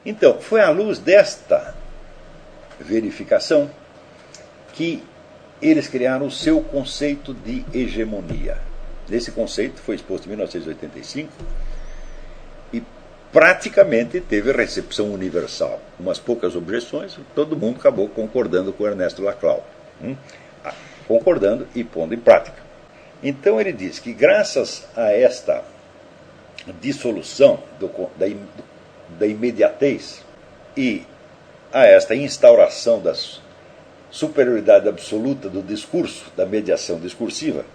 Então, foi à luz desta verificação que eles criaram o seu conceito de hegemonia. Esse conceito foi exposto em 1985 e praticamente teve recepção universal. Umas poucas objeções, todo mundo acabou concordando com Ernesto Laclau. Concordando e pondo em prática. Então ele diz que graças a esta dissolução da imediatez e a esta instauração da superioridade absoluta do discurso, da mediação discursiva,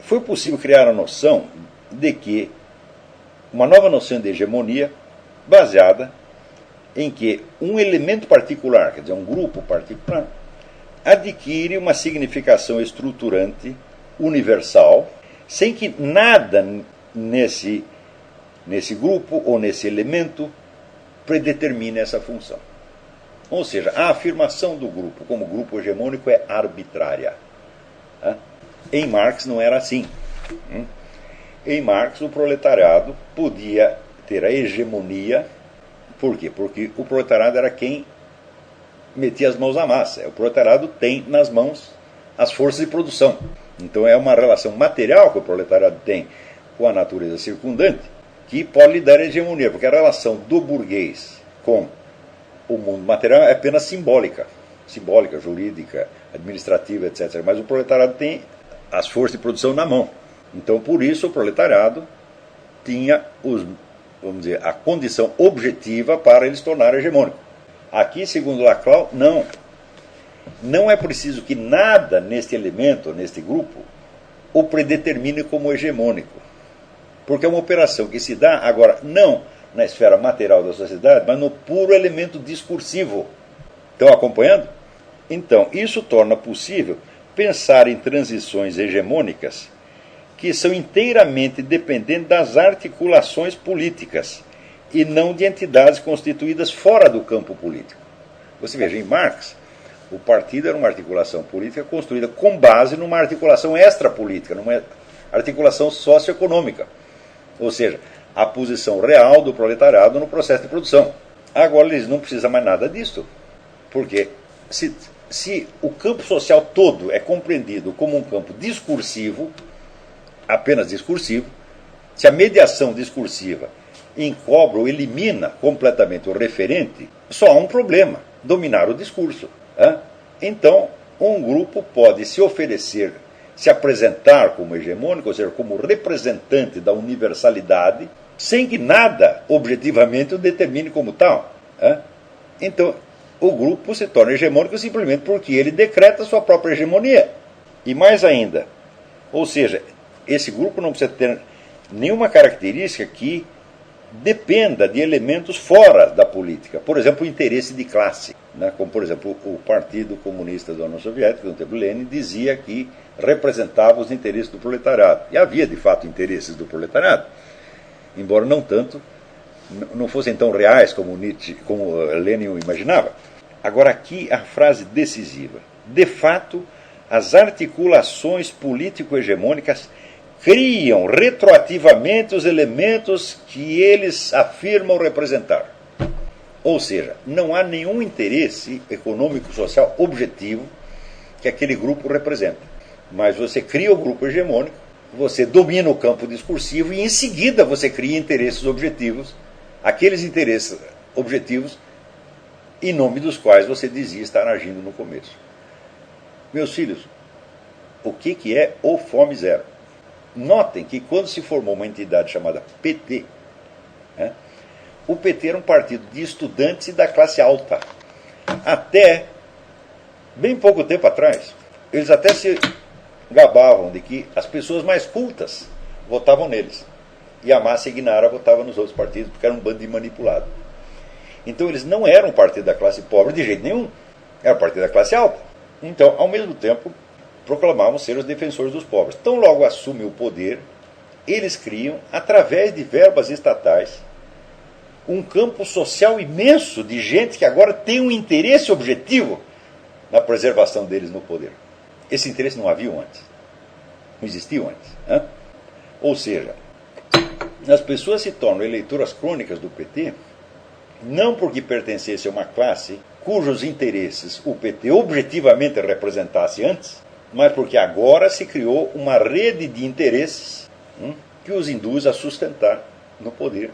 foi possível criar a noção de que uma nova noção de hegemonia baseada em que um elemento particular, quer dizer, um grupo particular, adquire uma significação estruturante universal, sem que nada nesse grupo ou nesse elemento predetermine essa função. Ou seja, a afirmação do grupo como grupo hegemônico é arbitrária. Em Marx não era assim. Em Marx o proletariado podia ter a hegemonia. Por quê? Porque o proletariado era quem metia as mãos à massa. O proletariado tem nas mãos as forças de produção. Então é uma relação material que o proletariado tem com a natureza circundante que pode lhe dar hegemonia, porque a relação do burguês com o mundo material é apenas simbólica, jurídica, administrativa, etc. Mas o proletariado tem as forças de produção na mão. Então, por isso, o proletariado tinha vamos dizer, a condição objetiva para ele se tornar hegemônico. Aqui, segundo Laclau, não. Não é preciso que nada neste elemento, neste grupo, o predetermine como hegemônico. Porque é uma operação que se dá, agora, não na esfera material da sociedade, mas no puro elemento discursivo. Estão acompanhando? Então, isso torna possível pensar em transições hegemônicas que são inteiramente dependentes das articulações políticas e não de entidades constituídas fora do campo político. Você veja, em Marx, o partido era uma articulação política construída com base numa articulação extrapolítica, numa articulação socioeconômica. Ou seja, a posição real do proletariado no processo de produção. Agora eles não precisam mais nada disso, porque se o campo social todo é compreendido como um campo discursivo, apenas discursivo, se a mediação discursiva encobre ou elimina completamente o referente, só há um problema: dominar o discurso. Então, um grupo pode se oferecer, se apresentar como hegemônico, ou seja, como representante da universalidade, sem que nada objetivamente o determine como tal. Então, o grupo se torna hegemônico simplesmente porque ele decreta sua própria hegemonia. E mais ainda, ou seja, esse grupo não precisa ter nenhuma característica que dependa de elementos fora da política. Por exemplo, o interesse de classe. Como, por exemplo, o Partido Comunista da União Soviética, no tempo Lenin, dizia que representava os interesses do proletariado. E havia, de fato, interesses do proletariado, embora não tanto, não fossem tão reais como Lenin o imaginava. Agora, aqui a frase decisiva. De fato, as articulações político-hegemônicas criam retroativamente os elementos que eles afirmam representar. Ou seja, não há nenhum interesse econômico-social objetivo que aquele grupo representa. Mas você cria o grupo hegemônico, você domina o campo discursivo e em seguida você cria interesses objetivos, aqueles interesses objetivos em nome dos quais você dizia estar agindo no começo. Meus filhos, o que é o Fome Zero? Notem que quando se formou uma entidade chamada PT, o PT era um partido de estudantes e da classe alta. Até bem pouco tempo atrás, eles até se gabavam de que as pessoas mais cultas votavam neles. E a massa ignara votava nos outros partidos, porque era um bando de manipulado. Então eles não eram um partido da classe pobre de jeito nenhum. Era um partido da classe alta. Então, ao mesmo tempo, proclamavam ser os defensores dos pobres. Então, logo assumem o poder, eles criam, através de verbas estatais, um campo social imenso de gente que agora tem um interesse objetivo na preservação deles no poder. Esse interesse não havia antes. Não existiu antes. Ou seja, as pessoas se tornam eleitoras crônicas do PT não porque pertencesse a uma classe cujos interesses o PT objetivamente representasse antes, mas porque agora se criou uma rede de interesses que os induz a sustentar no poder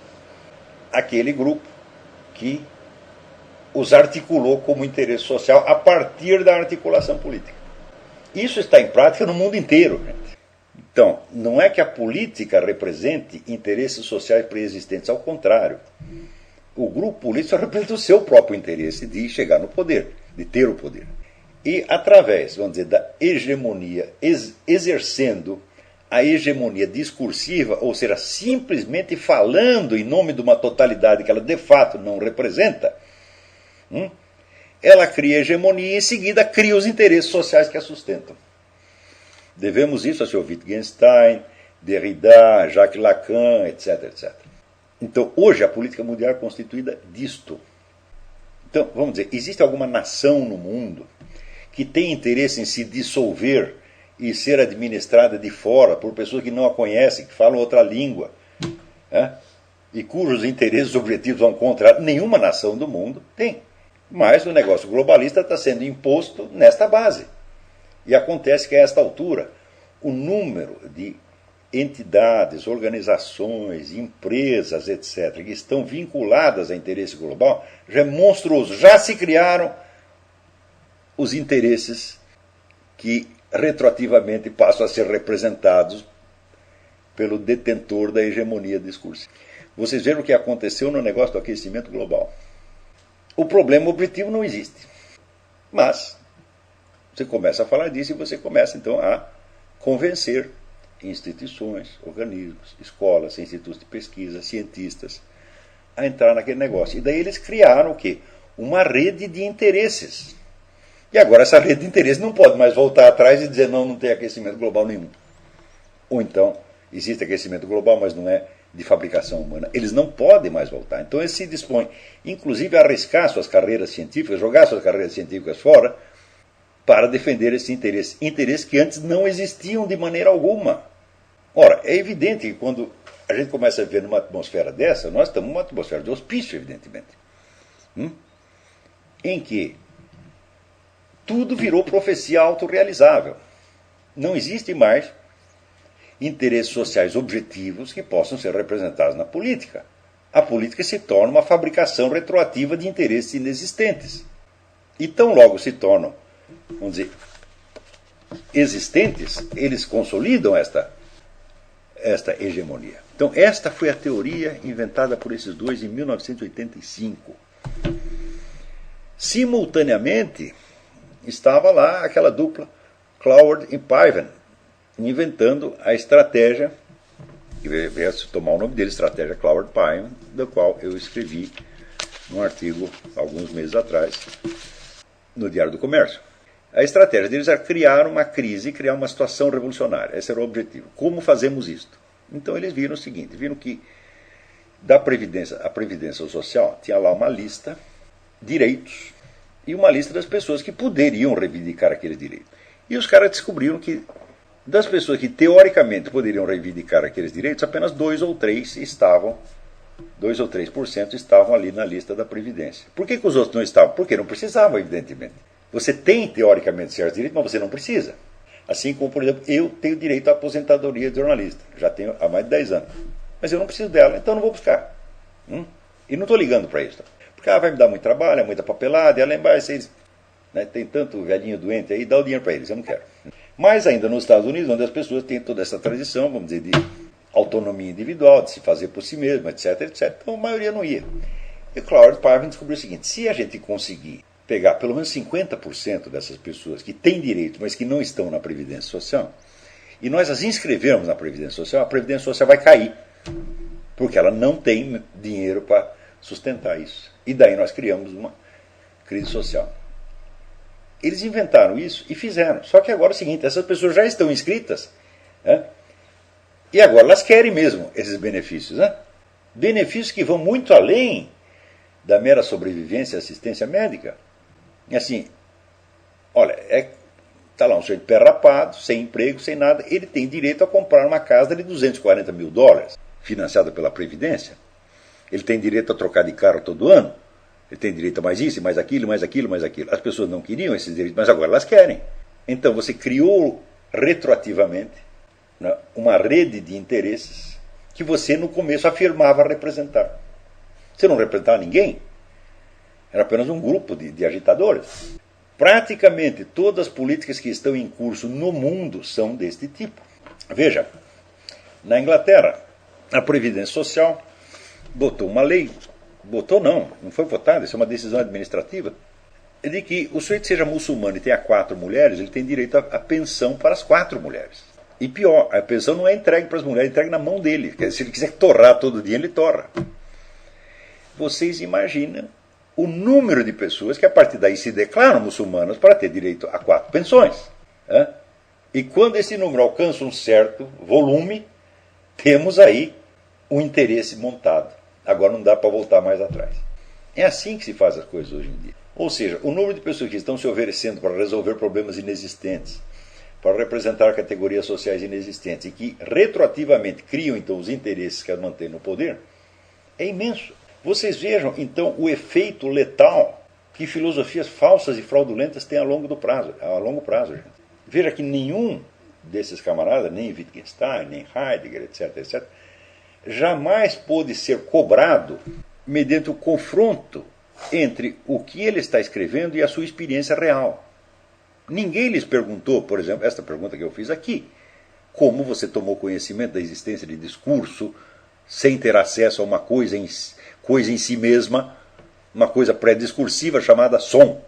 aquele grupo que os articulou como interesse social a partir da articulação política. Isso está em prática no mundo inteiro, gente. Então, não é que a política represente interesses sociais pré-existentes, ao contrário. O grupo político representa o seu próprio interesse de chegar no poder, de ter o poder. E através, vamos dizer, da hegemonia, exercendo a hegemonia discursiva, ou seja, simplesmente falando em nome de uma totalidade que ela de fato não representa, ela cria hegemonia e em seguida cria os interesses sociais que a sustentam. Devemos isso a seu Wittgenstein, Derrida, Jacques Lacan, etc, etc. Então, hoje a política mundial é constituída disto. Então, vamos dizer, existe alguma nação no mundo que tem interesse em se dissolver e ser administrada de fora por pessoas que não a conhecem, que falam outra língua, e cujos interesses objetivos vão contra nenhuma nação do mundo? Tem. Mas o negócio globalista está sendo imposto nesta base. E acontece que a esta altura o número de entidades, organizações, empresas, etc., que estão vinculadas a interesse global já é monstruoso. Já se criaram os interesses que retroativamente passam a ser representados pelo detentor da hegemonia discursiva. Vocês viram o que aconteceu no negócio do aquecimento global. O problema objetivo não existe. Mas você começa a falar disso e você começa então a convencer instituições, organismos, escolas, institutos de pesquisa, cientistas a entrar naquele negócio. E daí eles criaram o quê? Uma rede de interesses. E agora essa rede de interesses não pode mais voltar atrás e dizer não tem aquecimento global nenhum. Ou então, existe aquecimento global, mas não é de fabricação humana. Eles não podem mais voltar. Então eles se dispõem, inclusive, a arriscar suas carreiras científicas, jogar suas carreiras científicas fora, para defender esse interesse. Interesses que antes não existiam de maneira alguma. Ora, é evidente que quando a gente começa a viver numa atmosfera dessa, nós estamos numa atmosfera de hospício, evidentemente. Em que tudo virou profecia autorrealizável. Não existe mais interesses sociais objetivos que possam ser representados na política. A política se torna uma fabricação retroativa de interesses inexistentes. E tão logo se tornam, vamos dizer, existentes, eles consolidam esta hegemonia. Então, esta foi a teoria inventada por esses dois em 1985. Simultaneamente, estava lá aquela dupla, Cloward e Piven, inventando a estratégia, que veio a tomar o nome dele, estratégia Cloward-Piven, da qual eu escrevi num artigo alguns meses atrás, no Diário do Comércio. A estratégia deles era criar uma crise, criar uma situação revolucionária. Esse era o objetivo. Como fazemos isto? Então eles viram o seguinte, viram que a Previdência Social tinha lá uma lista de direitos e uma lista das pessoas que poderiam reivindicar aquele direito. E os caras descobriram que das pessoas que teoricamente poderiam reivindicar aqueles direitos, apenas 2 ou 3% estavam ali na lista da Previdência. Por que os outros não estavam? Porque não precisavam, evidentemente. Você tem, teoricamente, certos direitos, mas você não precisa. Assim como, por exemplo, eu tenho direito à aposentadoria de jornalista. Já tenho há mais de 10 anos. Mas eu não preciso dela, então não vou buscar. E não estou ligando para isso. Porque vai me dar muito trabalho, é muita papelada, e além mais, vocês, tem tanto velhinho doente aí, dá o dinheiro para eles, eu não quero. Mas ainda nos Estados Unidos, onde as pessoas têm toda essa tradição, vamos dizer, de autonomia individual, de se fazer por si mesmo, etc, etc. Então a maioria não ia. E Cloward Piven descobriu o seguinte, se a gente conseguir pegar pelo menos 50% dessas pessoas que têm direito, mas que não estão na Previdência Social, e nós as inscrevermos na Previdência Social, a Previdência Social vai cair, porque ela não tem dinheiro para sustentar isso. E daí nós criamos uma crise social. Eles inventaram isso e fizeram. Só que agora é o seguinte, essas pessoas já estão inscritas, e agora elas querem mesmo esses benefícios. Benefícios que vão muito além da mera sobrevivência e assistência médica. Assim, olha, está lá um sujeito pé rapado, sem emprego, sem nada, ele tem direito a comprar uma casa de $240 mil, financiada pela Previdência. Ele tem direito a trocar de carro todo ano. Ele tem direito a mais isso, mais aquilo, mais aquilo, mais aquilo. As pessoas não queriam esses direitos, mas agora elas querem. Então você criou retroativamente, né, uma rede de interesses que você no começo afirmava representar. Você não representava ninguém. Era apenas um grupo de agitadores. Praticamente todas as políticas que estão em curso no mundo são deste tipo. Veja, na Inglaterra, a Previdência Social botou uma lei, não foi votada, isso é uma decisão administrativa, de que o sujeito seja muçulmano e tenha 4 mulheres, ele tem direito à pensão para as 4 mulheres. E pior, a pensão não é entregue para as mulheres, é entregue na mão dele. Se ele quiser torrar todo dia, ele torra. Vocês imaginam o número de pessoas que a partir daí se declaram muçulmanas para ter direito a 4 pensões. Né? E quando esse número alcança um certo volume, temos aí um interesse montado. Agora não dá para voltar mais atrás. É assim que se faz as coisas hoje em dia. Ou seja, o número de pessoas que estão se oferecendo para resolver problemas inexistentes, para representar categorias sociais inexistentes e que retroativamente criam então os interesses que as mantêm no poder, é imenso. Vocês vejam então o efeito letal que filosofias falsas e fraudulentas têm a longo prazo. Gente. Veja que nenhum desses camaradas, nem Wittgenstein, nem Heidegger, etc., jamais pôde ser cobrado mediante o confronto entre o que ele está escrevendo e a sua experiência real. Ninguém lhes perguntou, por exemplo, esta pergunta que eu fiz aqui, como você tomou conhecimento da existência de discurso sem ter acesso a uma coisa em si mesma, uma coisa pré-discursiva chamada som.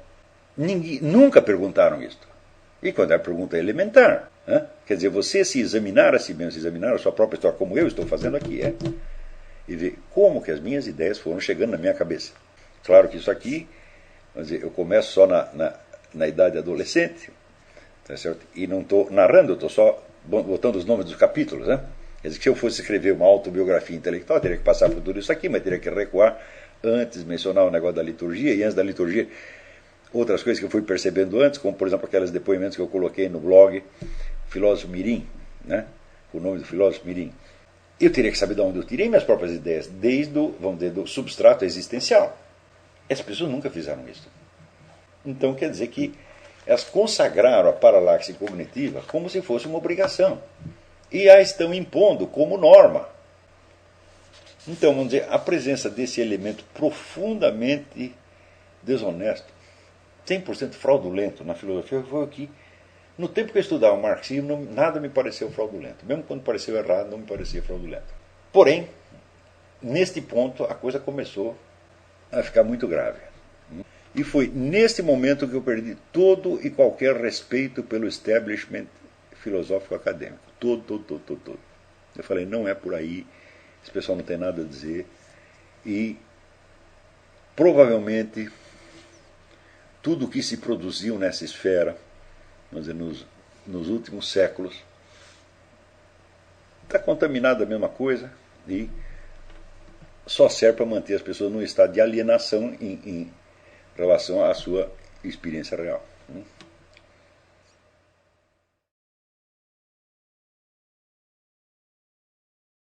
Nunca perguntaram isto. E quando a pergunta é elementar, né? Quer dizer, você se examinar a si mesmo, se examinar a sua própria história, como eu estou fazendo aqui, e ver como que as minhas ideias foram chegando na minha cabeça. Claro que isso aqui, vamos dizer, eu começo só na idade adolescente, tá certo? E não estou narrando, eu estou só botando os nomes dos capítulos, né? Quer dizer, que se eu fosse escrever uma autobiografia intelectual, eu teria que passar por tudo isso aqui, mas teria que recuar antes, mencionar o negócio da liturgia, e antes da liturgia, outras coisas que eu fui percebendo antes, como, por exemplo, aqueles depoimentos que eu coloquei no blog Filósofo Mirim, né? O nome do filósofo Mirim. Eu teria que saber de onde eu tirei minhas próprias ideias, desde do substrato existencial. As pessoas nunca fizeram isso. Então quer dizer que elas consagraram a paralaxe cognitiva como se fosse uma obrigação. E a estão impondo como norma. Então, vamos dizer, a presença desse elemento profundamente desonesto, 100% fraudulento na filosofia, foi o que, no tempo que eu estudava o marxismo, nada me pareceu fraudulento. Mesmo quando pareceu errado, não me parecia fraudulento. Porém, neste ponto, a coisa começou a ficar muito grave. E foi neste momento que eu perdi todo e qualquer respeito pelo establishment filosófico acadêmico. Todo. Eu falei, não é por aí, esse pessoal não tem nada a dizer. E provavelmente tudo o que se produziu nessa esfera, vamos dizer, nos últimos séculos, está contaminado da mesma coisa e só serve para manter as pessoas num estado de alienação em relação à sua experiência real.